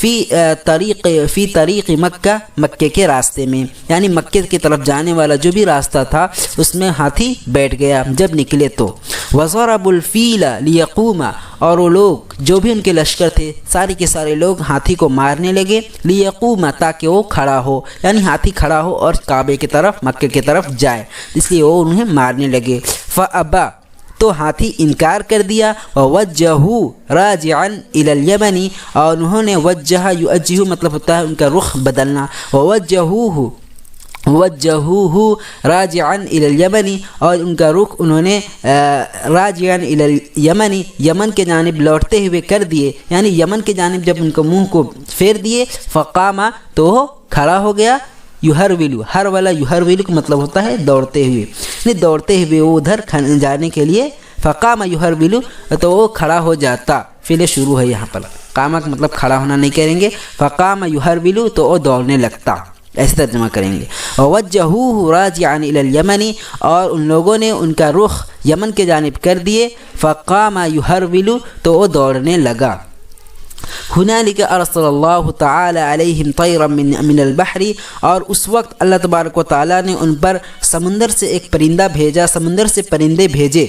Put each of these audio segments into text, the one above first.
فی طریق مکہ، مکے کے راستے میں، یعنی مکے کی طرف جانے والا جو بھی راستہ تھا اس میں ہاتھی بیٹھ گیا جب نکلے تو۔ وَضَرَبُوا الْفِيلَ لِيَقُومَ، اور وہ لوگ جو بھی ان کے لشکر تھے سارے کے سارے لوگ ہاتھی کو مارنے لگے، لِيَقُومَ تاکہ وہ کھڑا ہو، یعنی ہاتھی کھڑا ہو اور کعبے کی طرف، مکے کی طرف جائے، اس لیے وہ انہیں مارنے لگے۔ فَأَبَى، تو ہاتھی انکار کر دیا، وَوَجَّهُ رَاجِعًا إِلَى الْيَمَنِ، اور انہوں نے وجہ یوجہ مطلب ہوتا ہے ان کا رخ بدلنا، وَوَجَّهُوهُ راجعًا إلى اليمن، اور ان کا رخ انہوں نے راجعًا إلى اليمن، یمن کے جانب لوٹتے ہوئے کر دیے، یعنی یمن کے جانب جب ان کو منہ کو پھیر دیے، فقام، تو کھڑا ہو گیا، یحرولو، ہر والا یحرولو کا مطلب ہوتا ہے دوڑتے ہوئے، یعنی دوڑتے ہوئے وہ ادھر جانے کے لیے، فقام یحرولو، تو وہ کھڑا ہو جاتا، فعل شروع ہے یہاں پر، قامہ کا مطلب کھڑا ہونا نہیں کریں گے، فقام یحرولو، تو وہ دوڑنے لگتا، ایسے ترجمہ کریں گے۔ وَوَجَّهُوهُ رَاجِعًا إِلَى الْيَمَنِ، اور ان لوگوں نے ان کا رخ یمن کے جانب کر دیے، فقام یحرولو، تو وہ دوڑنے لگا۔ ہنالک ارسل اللہ تعالی علیہم طیرا من البحر، اور اس وقت اللہ تبارک و تعالی نے ان پر سمندر سے ایک پرندہ بھیجا، سمندر سے پرندے بھیجے،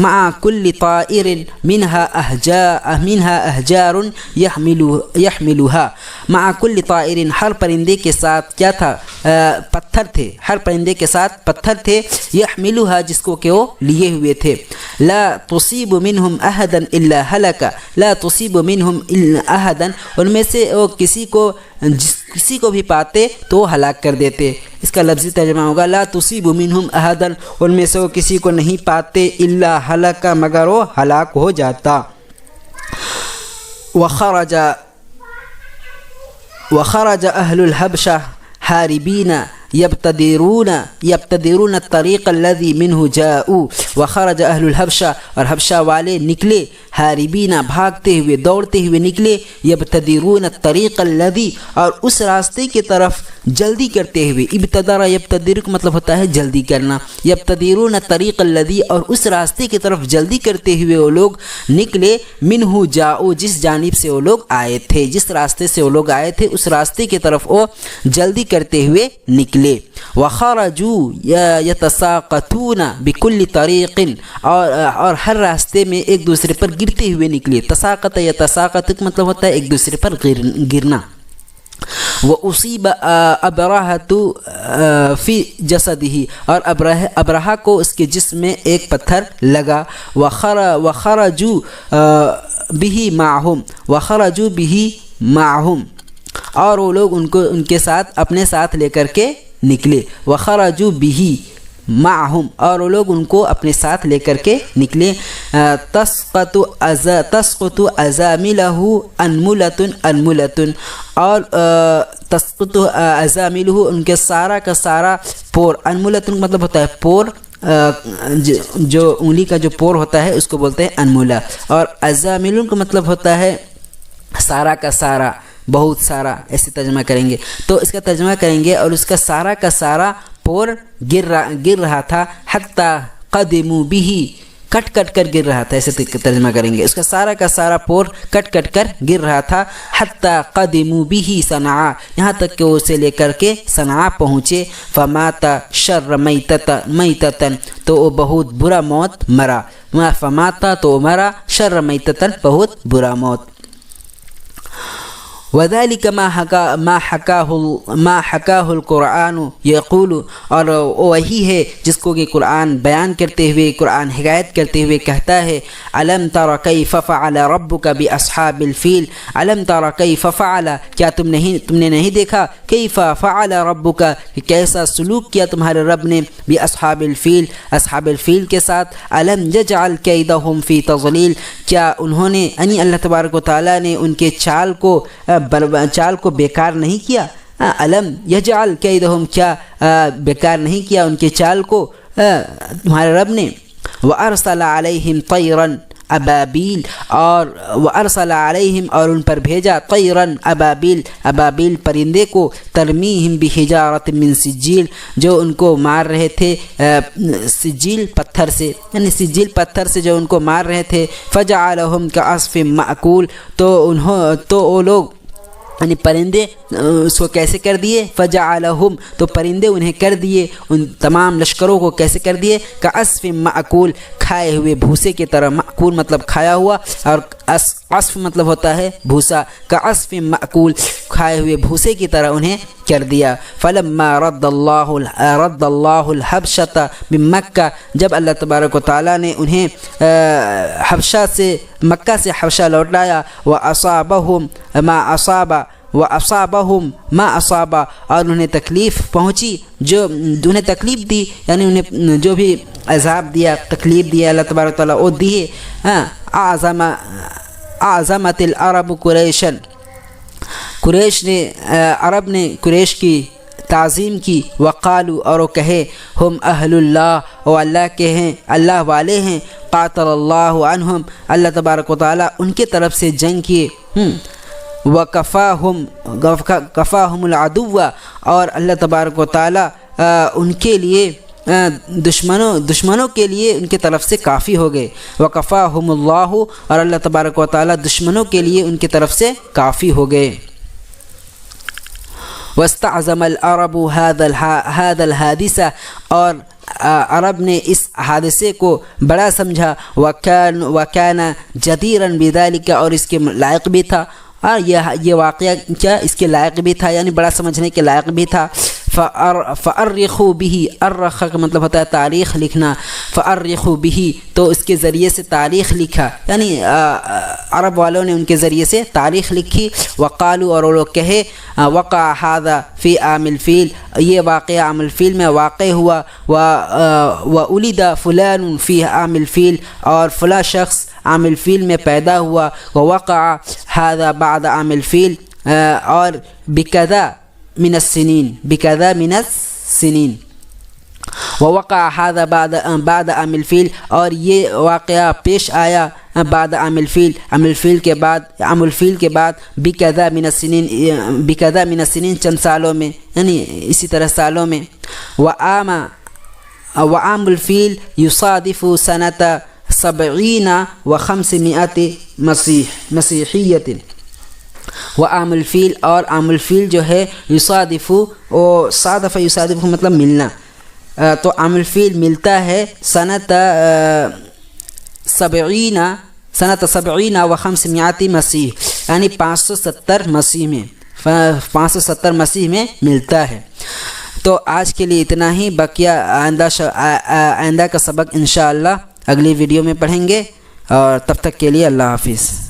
مع کل طائر منها احجار يحملها، مع کل طائر، ہر پرندے کے ساتھ کیا تھا؟ پتھر تھے، ہر پرندے کے ساتھ پتھر تھے، يحملها، جس کو کہ وہ لیے ہوئے تھے، لا تصیب منهم احدا الا هلك، لا تصیب منهم الا احدا، ان میں سے وہ کسی کو بھی پاتے تو وہ ہلاک کر دیتے۔ اس کا لفظی ترجمہ ہوگا لا تصیب منہم احدا، ان میں سے وہ کسی کو نہیں پاتے، الا ہلاک، مگر وہ ہلاک ہو جاتا۔ وخرج اہل الحبشہ حاربین یبتدرون الطریق الذی منہ جاؤ، وخرج اہل الحبشہ، اور حبشہ والے نکلے، حاربین، بھاگتے ہوئے، دوڑتے ہوئے نکلے، یبتدرون الطریق الذی، اور اس راستے کی طرف جلدی کرتے ہوئے، ابتدر یبتدر کا مطلب ہوتا ہے جلدی کرنا، یبتدرون الطریق الذی، اور اس راستے کی طرف جلدی کرتے ہوئے وہ لوگ نکلے، منہ جاؤ، جس جانب سے وہ لوگ آئے تھے، جس راستے سے وہ لوگ آئے تھے اس راستے کی طرف وہ جلدی کرتے ہوئے نکلے۔ وَخَرَجُوا يَتَسَاقَطُونَ بِكُلِّ طَرِيقٍ، اور ہر راستے میں ایک دوسرے پر گرتے ہوئے نکلے، تساقط یتساقط کا مطلب ہوتا ہے ایک دوسرے پر گرنا۔ وَأُصِيبَ أَبْرَهَةُ فِي جَسَدِهِ، اور ابرہہ کو اس کے جسم میں ایک پتھر لگا، وَخَرَجُوا بِهِ مَعَهُمْ، اور وہ لوگ ان کے ساتھ اپنے ساتھ لے کر کے نکلے، وَخَرَجُوا بِهِ مَعَهُمْ، اور وہ لوگ ان کو اپنے ساتھ لے کر کے نکلے، تسقط أزاملة أنملة، اور تسقط أزاملة، ان کے سارا کا سارا پور، انملة مطلب ہوتا ہے پور، جو انگلی کا جو پور ہوتا ہے اس کو بولتے ہیں انملہ، اور أزامل کا مطلب ہوتا ہے سارا کا سارا، بہت سارا، ایسے ترجمہ کریں گے، تو اس کا ترجمہ کریں گے، اور اس کا سارا کا سارا پور گر رہا تھا، حتی قدموا به، کٹ کر گر رہا تھا، ایسے ترجمہ کریں گے، اس کا سارا پور کٹ کر گر رہا تھا، حتی قدموا به صنعاء، یہاں تک کہ اسے لے کر کے صنعاء پہنچے، فمات شر میتتا، تو وہ بہت برا موت مرا، فمات تو مرا، شر میتتا بہت برا موت۔ وذلك ما حكاه القرآن يقول، اور وہی ہے جس کو کہ قرآن بیان کرتے ہوئے، قرآن حکایت کرتے ہوئے کہتا ہے، ألم تر كيف فعل ربك بأصحاب الفيل، ألم تر كيف فعل، کیا تم نے نہیں دیکھا، كيف فعل ربك، کہ کیسا سلوک کیا تمہارے رب نے، بأصحاب الفيل، اصحاب الفیل کے ساتھ، ألم يجعل كيدهم في تضليل، کیا انہوں نے، یعنی اللہ تبارک و تعالیٰ نے ان کے چال کو بیکار نہیں کیا، علم یجعل کیدہم، کیا بیکار نہیں کیا ان کے چال کو تمہارے رب نے، وارسل علیہم طیرا ابابیل، اور وارسل علیہم، اور ان پر بھیجا، طیرا ابابیل پرندے کو، ترمیہم بحجارۃ من سجیل، جو ان کو مار رہے تھے سجیل پتھر سے، یعنی سجیل پتھر سے جو ان کو مار رہے تھے، فجعلہم کعصف مأکول، تو وہ لوگ یعنی پرندے اس کو کیسے کر دیے، فجعلہم تو پرندے انہیں کر دیے، ان تمام لشکروں کو کیسے کر دیے، کعصف مأکول کھائے ہوئے بھوسے کی طرح، مأکول مطلب کھایا ہوا اور عصف مطلب ہوتا ہے بھوسا، کعصف مأکول کھائے ہوئے بھوسے کی طرح انہیں کر دیا۔ فلما رد اللہ الحبشۃ بمکہ جب اللہ تبارک و تعالیٰ نے انہیں حبشہ سے مکہ سے حبشہ لوٹایا، وأصابہم ما اصاب اور انہیں تکلیف پہنچی جو انہیں تکلیف دی، یعنی انہیں جو بھی عذاب دیا تکلیف دیا اللہ تبارک و تعالیٰ وہ دیے۔ اعظمت العرب قریشا قریش نے عرب نے قریش کی تعظیم کی، وقالو اور وہ کہے، ہم اہل اللہ وہ اللہ کے ہیں، اللہ والے ہیں، قاتل اللہ عنہم اللہ تبارک و تعالیٰ ان کے طرف سے جنگ کیے، کفاہم العدو اور اللہ تبارک و تعالیٰ ان کے لیے دشمنوں کے لیے ان کی طرف سے کافی ہو گئے، وکفاہم اللہ اور اللہ تبارک و تعالیٰ دشمنوں کے لیے ان کی طرف سے کافی ہو گئے۔ واستعظم العرب هذا الحادثہ اور عرب نے اس حادثے کو بڑا سمجھا، وکان جدیرا بذلک اور اس کے لائق بھی تھا، اور یہ واقعہ کیا اس کے لائق بھی تھا، یعنی بڑا سمجھنے کے لائق بھی تھا۔ فأرخوا به ارخ کا مطلب ہوتا ہے تاریخ لکھنا، فأرخوا به تو اس کے ذریعے سے تاریخ لکھا، یعنی عرب والوں نے ان کے ذریعے سے تاریخ لکھی۔ وقالوا اور وہ لوگ کہے، وقع هذا فی عام الفیل یہ واقعہ عام الفیل میں واقع ہوا، وولد فلان فی عام الفیل اور فلاں شخص عام الفیل میں پیدا ہوا، ووقع هذا بعد عام الفیل اور بکذا من السنین ووقع هذا بعد عام الفیل اور یہ واقعہ پیش آیا بعد عام الفیل کے بعد بکذا من السنین چند سالوں میں، یعنی اسی طرح سالوں میں۔ وعام الفیل یصادف سنۃ 70 و500 مسیحیت وعام الفیل اور عام الفیل جو ہے یصادف و صادف مطلب ملنا، تو عام الفیل ملتا ہے سنۃ 70 و500 مسیح یعنی 570 مسیح میں 570 مسیح میں ملتا ہے۔ تو آج کے لیے اتنا ہی، بقیہ آئندہ کا سبق انشاءاللہ اگلی ویڈیو میں پڑھیں گے، اور تب تک کے لیے اللہ حافظ۔